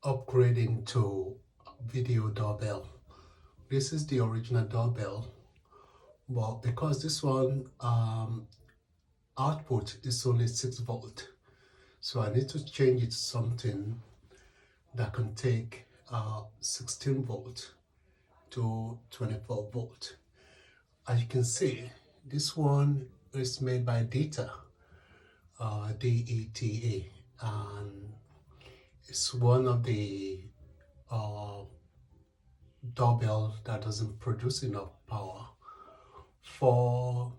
upgrading to video doorbell. This is the original doorbell, but because this one output is only 6 volt, so I need to change it to something that can take 16 volt to 24 volt. As you can see, this one is made by Deta, DETA, and it's one of the doorbell that doesn't produce enough power for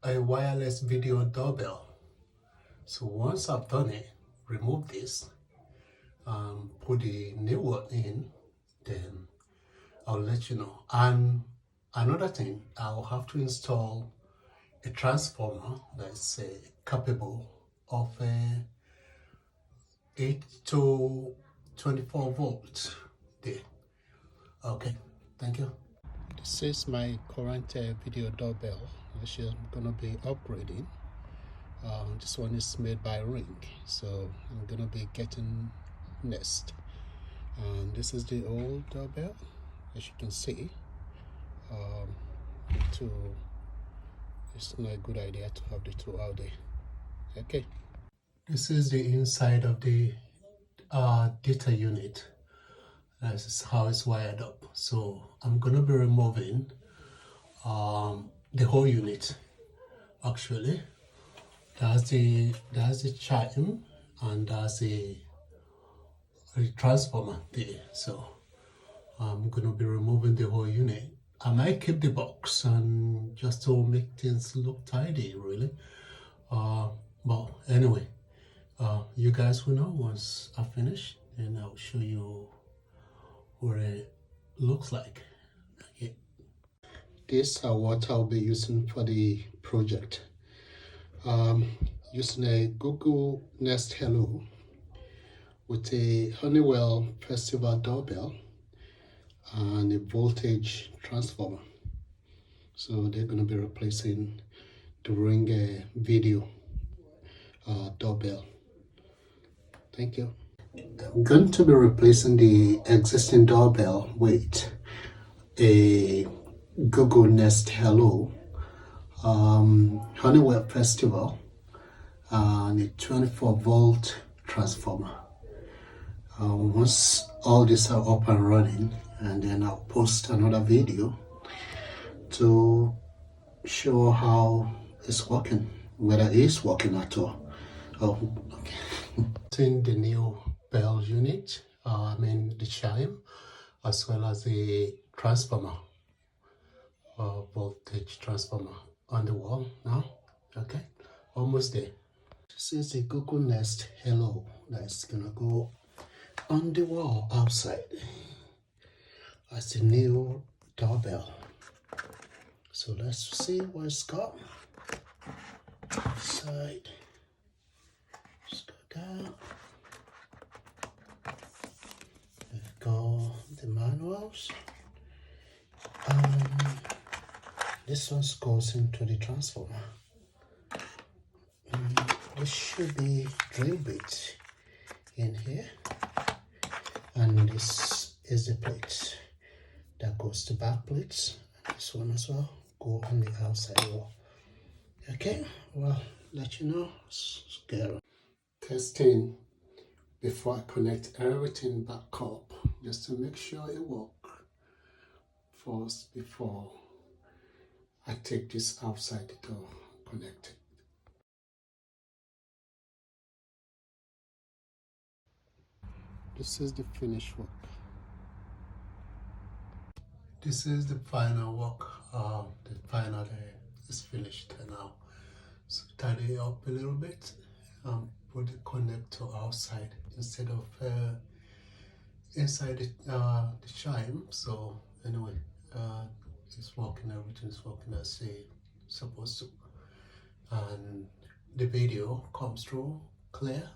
a wireless video doorbell. So once I've done it, remove this, put the new one in, then I'll let you know. And another thing, I'll have to install a transformer that's capable of 8 to 24 volts there. Okay, thank you. This is my current video doorbell, which I'm gonna be upgrading. This one is made by Ring, so I'm gonna be getting Nest. And this is the old doorbell, as you can see. It's not a good idea to have the two out there. Okay, this is the inside of the data unit. This is how it's wired up. So I'm gonna be removing the whole unit. Actually, that's the chime, and that's the transformer there. So I'm gonna be removing the whole unit. I might keep the box and just to make things look tidy, really. But anyway, you guys will know once I finish, and I'll show you what it looks like. Okay. These are what I'll be using for the project. Using a Google Nest Hello with a Honeywell Festival doorbell and a voltage transformer. So they're going to be replacing the Ring video doorbell. Thank you. I'm going to be replacing the existing doorbell with a Google Nest Hello, Honeywell Festival, and a 24 volt transformer. Once all these are up and running, and then I'll post another video to show how it's working, whether it's working at all. Oh, okay. In the new bell unit, the chime, as well as the transformer, voltage transformer on the wall now. Okay, almost there. This is the Google Nest Hello that's gonna go on the wall outside as the new doorbell. So let's see what it's got inside. Just go down. We've got the manuals. This one goes into the transformer. There should be drill bits in here, and this is the plate that goes to back plates. This one as well go on the outside wall. Okay, well, let you know. Scary. Testing before I connect everything back up, just to make sure it works first before I take this outside the door, connect it. This is the finished work. This is the final work. The final is finished now. So tidy it up a little bit. Put the connector outside instead of inside the chime. So anyway, it's working. Everything's working as it's supposed to, and the video comes through clear.